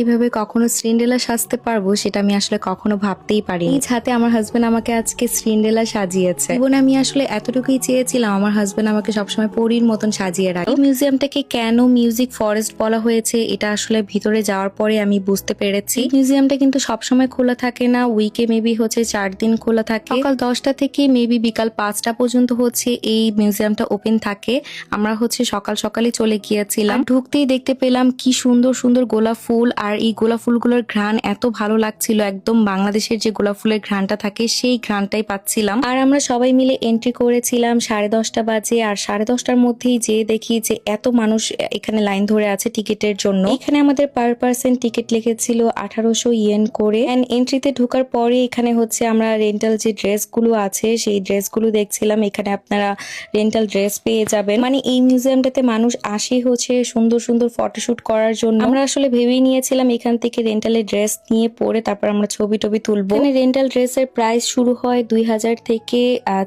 এইভাবে কখনো সিন্ড্রেলা সাজতে পারবো সেটা আমি আসলে কখনো ভাবতেই পারিনি। এই হাতে আমার হাজবেন্ড আমাকে আজকে সিন্ড্রেলা সাজিয়েছে। জীবনে আমি আসলে এতটুকুই চেয়েছিলাম আমার হাজবেন্ড আমাকে সবসময় পরীর মতন সাজিয়ে রাখে। এই মিউজিয়ামটাকে কেন মিউজিক ফরেস্ট বলা হয়েছে এটা আসলে ভিতরে যাওয়ার পরে আমি বুঝতে পেরেছি। মিউজিয়ামটা কিন্তু সবসময় খোলা থাকে না, উইকে মেবি হচ্ছে 4 দিন খোলা থাকে। সকাল 10টা থেকে মেবি বিকাল 5টা পর্যন্ত হচ্ছে এই মিউজিয়ামটা ওপেন থাকে। আমরা হচ্ছে সকাল সকালই চলে গিয়েছিলাম। ঢুকতেই দেখতে পেলাম কি সুন্দর সুন্দর গোলাপ ফুল, আর এই গোলাপ ফুলগুলোর ঘ্রাণ এত ভালো লাগছিল, একদম বাংলাদেশের যে গোলাপ ফুলের ঘ্রাণটা থাকে সেই ঘ্রাণটাই পাচ্ছিলাম। আর আমরা সবাই মিলে এন্ট্রি করেছিলাম 10:30 বাজে, আর 10:30টার মধ্যেই যে দেখি যে এত মানুষ এখানে লাইন ধরে আছে টিকিটের জন্য। এখানে আমাদের পার পার্সন টিকিট লিখেছিল 1800 ইয়েন করে। এন্ড এন্ট্রিতে ঢোকার পরে এখানে হচ্ছে আমরা রেন্টাল যে ড্রেসগুলো আছে সেই ড্রেসগুলো দেখছিলাম। এখানে আপনারা রেন্টাল ড্রেস পেয়ে যাবেন। মানে এই মিউজিয়ামটাতে মানুষ আসে হচ্ছে সুন্দর সুন্দর ফটোশুট করার জন্য। আমরা আসলে ভেবেই নিয়েছিলাম এখান থেকে রেন্টালের ড্রেস নিয়ে পরে তারপর আমরা ছবি টবি তুলবো। এখানে রেন্টাল ড্রেসের প্রাইস শুরু হয় 2000 থেকে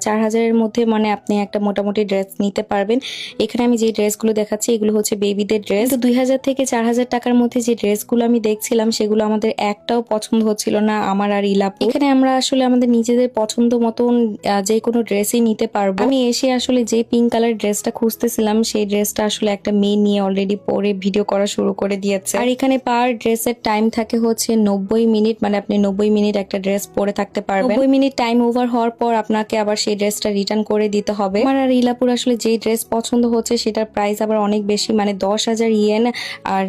4000 এর মধ্যে, মানে আপনি একটা মোটামুটি ড্রেস নিতে পারবেন। এখানে আমি যে ড্রেসগুলো দেখাচ্ছি এগুলো হচ্ছে বেবিদের ড্রেস। 2000 থেকে 4000 টাকার মধ্যে যে ড্রেসগুলো আমি দেখছিলাম সেগুলো আমাদের একটাও পছন্দ হচ্ছিল না আমার আর ইলাপু। এখানে আমরা আসলে আমাদের নিজেদের পছন্দ মতন যে কোনো ড্রেসই নিতে পারবো। আমি এসে আসলে যে পিঙ্ক কালার ড্রেসটা খুঁজতেছিলাম সেই ড্রেসটা আসলে একটা মেয়ে নিয়ে অলরেডি পরে ভিডিও করা শুরু করে দিয়েছে। আর এখানে পার ড্রেসের টাইম থাকে হচ্ছে 90 মিনিট, মানে আপনি 90 মিনিট একটা ড্রেস পরে থাকতে পারবেন। 90 মিনিট টাইম ওভার হওয়ার পর আপনাকে আবার সেই ড্রেসটা রিটার্ন করে দিতে হবে। আমার আর ইলাপুর আসলে যেই ড্রেস পছন্দ হচ্ছে সেটার প্রাইস আবার অনেক বেশি, মানে 10,000 ইয়েন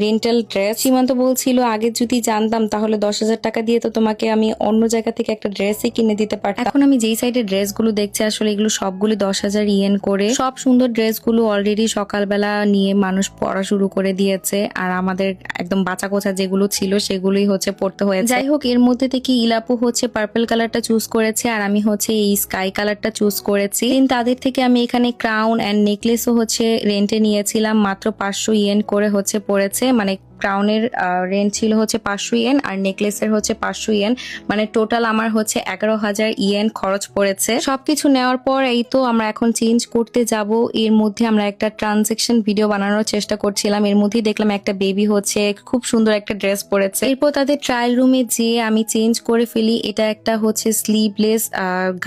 রেন্টাল ড্রেস। সীমান্ত বলছিল আগে যদি জানতাম তাহলে 10,000 টাকা দিয়ে তো তোমাকে আমি অন্য জায়গা থেকে একটা ড্রেসই কিনে দিতে পারতাম। এখন আমি যেই সাইডে ড্রেসগুলো দেখছি আসলে এগুলো সবগুলো 10,000 ইয়েন করে। সব সুন্দর ড্রেসগুলো অলরেডি সকালবেলা নিয়ে মানুষ পরা শুরু করে দিয়েছে, আর আমাদের একদম বাঁচা কোচা যেগুলো ছিল সেগুলোই হচ্ছে পড়তে হয়েছে। যাই হোক, এর মধ্যে থেকে ইলাপু হচ্ছে পার্পল কালারটা চুজ করেছে আর আমি হচ্ছে এই স্কাই কালারটা চুজ করেছি। তাদের থেকে আমি এখানে ক্রাউন এন্ড নেকলেসও হচ্ছে রেন্টে নিয়েছিলাম, মাত্র 500 ইয়েন করে হচ্ছে পড়েছে। মানে ক্রাউনের রেন্ট ছিল হচ্ছে 500 ইয়েন আর নেকলেসের হচ্ছে 500 ইয়েন, মানে টোটাল আমার হচ্ছে 11,000 ইয়েন খরচ পড়েছে। সবকিছু নেওয়ার পর এই তো আমরা এখন চেঞ্জ করতে যাব। এর মধ্যে আমরা একটা ট্রানজেকশন ভিডিও বানানোর চেষ্টা করছিলাম, এর মধ্যেই দেখলাম একটা বেবি হচ্ছে খুব সুন্দর একটা ড্রেস পরেছে। এরপর তাদের ট্রায়াল রুমে যেয়ে আমি চেঞ্জ করে ফেলি। এটা একটা হচ্ছে স্লিভলেস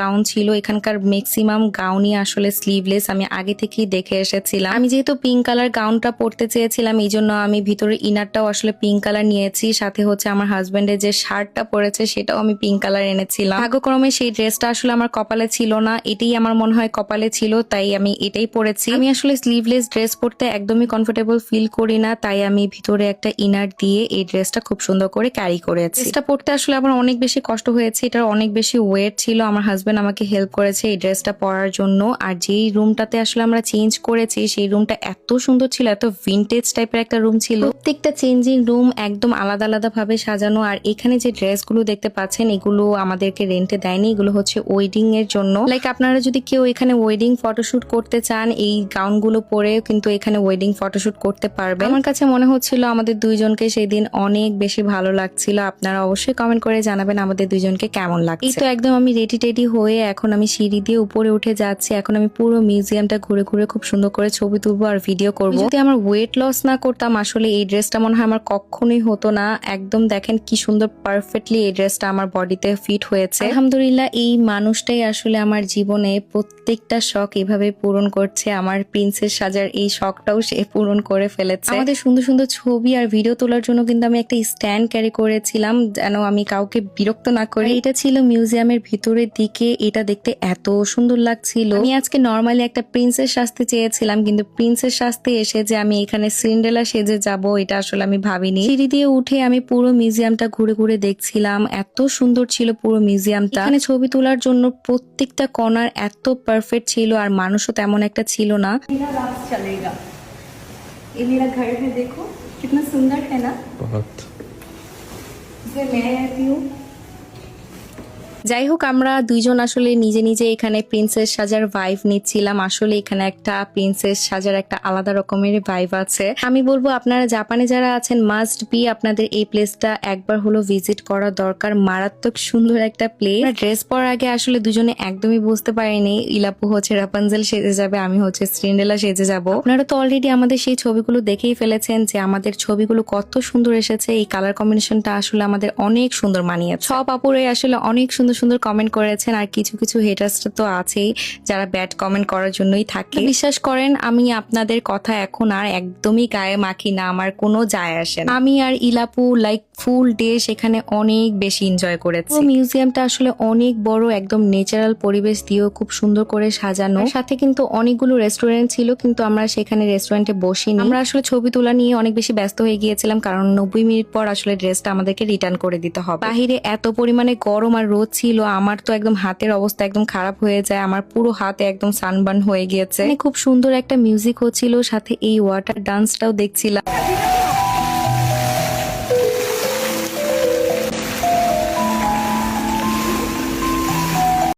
গাউন ছিল, এখানকার ম্যাক্সিমাম গাউনই আসলে স্লিভলেস, আমি আগে থেকেই দেখে এসেছিলাম। আমি যেহেতু পিঙ্ক কালার গাউনটা পরতে চেয়েছিলাম এই জন্য আমি ভিতরে ইনারটাও আসলে পিঙ্ক কালার নিয়েছি, সাথে হচ্ছে আমার হাজবেন্ডের যে শার্টটা পরেছে সেটাও আমি পিঙ্ক কালার এনেছিলাম। ভাগ্যক্রমে সেই ড্রেসটা আসলে আমার কপালে ছিল না, এটাই আমার মনে হয় কপালে ছিল, তাই আমি এটাই পরেছি। আমি আসলে স্লিভলেস ড্রেস পরতে একদমই কমফোর্টেবল ফিল করি না, তাই আমি ভিতরে একটা ইনার দিয়ে এই ড্রেসটা খুব সুন্দর করে ক্যারি করেছি। ড্রেসটা পরতে আসলে আমার অনেক বেশি কষ্ট হয়েছে, এটার অনেক বেশি ওয়েট ছিল। আমার হাজবেন্ড আমাকে হেল্প করেছে এই ড্রেসটা পরার জন্য। আর যেই রুমটাতে আসলে আমরা চেঞ্জ করেছি সেই রুমটা এত সুন্দর ছিল, এত ভিন্টেজ টাইপের একটা রুম ছিল। প্রত্যেকটা চেঞ্জিং রুম একদম আলাদা আলাদা ভাবে সাজানো। আর এখানে যে ড্রেসগুলো দেখতে পাচ্ছেন এগুলো আমাদেরকে রেন্টে দেয়নি, এগুলো হচ্ছে ওয়েডিং এর জন্য। লাইক আপনারা যদি কেউ এখানে ওয়েডিং ফটোশুট করতে চান এই গাউনগুলো পরে কিন্তু এখানে ওয়েডিং ফটোশুট করতে পারবেন। আমার কাছে মনে হচ্ছিল আমাদের দুইজনকে সেই দিন অনেক বেশি ভালো লাগছিল। আপনারা অবশ্যই কমেন্ট করে জানাবেন আমাদের দুইজনকে কেমন লাগছে। এই তো একদম আমি রেডি হয়ে এখন আমি সিঁড়ি দিয়ে উপরে উঠে যাচ্ছি। এখন আমি পুরো মিউজিয়ামটা ঘুরে ঘুরে খুব সুন্দর করে ছবি তুলবো আর ভিডিও করবো। যদি আমার ওয়েট লস না করতাম আসলে এই ড্রেসটা মনে হয় আমার কখনোই হতো না। একদম দেখেন কি সুন্দর পারফেক্টলি এই ড্রেসটা আমার বডিতে ফিট হয়েছে। আলহামদুলিল্লাহ, এই মানুষটাই আসলে আমার জীবনে প্রত্যেকটা শখ এভাবে পূরণ করছে। আমার প্রিন্সেস সাজার এই শখটাও সে পূরণ করে ফেলেছে। আমাদের সুন্দর সুন্দর ছবি আর ভিডিও তোলার জন্য কিন্তু আমি একটা স্ট্যান্ড ক্যারি করেছিলাম যেন আমি কাউকে বিরক্ত না করি। এটা ছিল মিউজিয়ামের ভিতরের দিকে, এটা দেখতে এত সুন্দর লাগছিল। আমি আজকে নর্মালি একটা প্রিন্সেস সাজতে চেয়েছিলাম, কিন্তু প্রিন্সেস সাজতে এসে যে আমি এখানে সিন্ড্রেলা সেজে যাব এটা আসলে আমি ভাবিনি। সিঁড়ি দিয়ে উঠে আমি পুরো মিউজিয়ামটা ঘুরে ঘুরে দেখছিলাম, এত সুন্দর ছিল পুরো মিউজিয়ামটা। এখানে ছবি তোলার জন্য প্রত্যেকটা কর্নার এত পারফেক্ট ছিল, আর মানুষও তেমন একটা ছিল না। ये मेरा घर है, देखो कितना सुंदर है ना। बहुत। इसमें मैं रहती हूँ। যাই হোক, আমরা দুইজন আসলে নিজে নিজে এখানে প্রিন্সেস সাজার ভাইব নিচ্ছিলাম। আসলে এখানে একটা প্রিন্সেস সাজার একটা আলাদা রকমের ভাইব আছে। আমি বলবো আপনারা জাপানে যারা আছেন মাস্ট বি আপনাদের এই প্লেসটা একবার হলো ভিজিট করা দরকার। মারাত্মক সুন্দর একটা প্লেস। ড্রেস পরার আগে আসলে দুজনে একদমই বুঝতে পারিনি ইলাপু হচ্ছে রাপানজেল সেজে যাবে, আমি হচ্ছে সিন্ড্রেলা সেজে যাব। আপনারা তো অলরেডি আমাদের সেই ছবিগুলো দেখেই ফেলেছেন যে আমাদের ছবিগুলো কত সুন্দর এসেছে। এই কালার কম্বিনেশনটা আসলে আমাদের অনেক সুন্দর মানিয়েছে। সব আপুরে আসলে অনেক সুন্দর সুন্দর কমেন্ট করেছেন, আর কিছু কিছু হেটার্স তো আছেই যারা ব্যাড কমেন্ট করার জন্যই থাকে। বিশ্বাস করেন আমি আপনাদের কথা এখন আর একদমই গায়ে মাখি না, আমার কোনো যায় আসে না। আমি আর ইলাপু লাইক ফুল ডে সেখানে অনেক বেশি এনজয় করেছি। মিউজিয়ামটা আসলে অনেক বড়, একদম ন্যাচারাল পরিবেশ দিয়েও খুব সুন্দর করে সাজানো। সাথে কিন্তু অনেকগুলো রেস্টুরেন্ট ছিল, কিন্তু আমরা সেখানে রেস্টুরেন্টে বসিনি। আমরা আসলে ছবি তোলা নিয়ে অনেক বেশি ব্যস্ত হয়ে গিয়েছিলাম, কারণ 90 মিনিট পর আসলে ড্রেসটা আমাদেরকে রিটার্ন করে দিতে হবে। বাহিরে এত পরিমাণে গরম আর রোদ ছিল, আমার তো একদম হাতের অবস্থা একদম খারাপ হয়ে যায়। আমার পুরো হাতে একদম সানবার্ন হয়ে গিয়েছে। খুব সুন্দর একটা মিউজিক হচ্ছিল, সাথে এই ওয়াটার ডান্সটাও দেখছিলাম।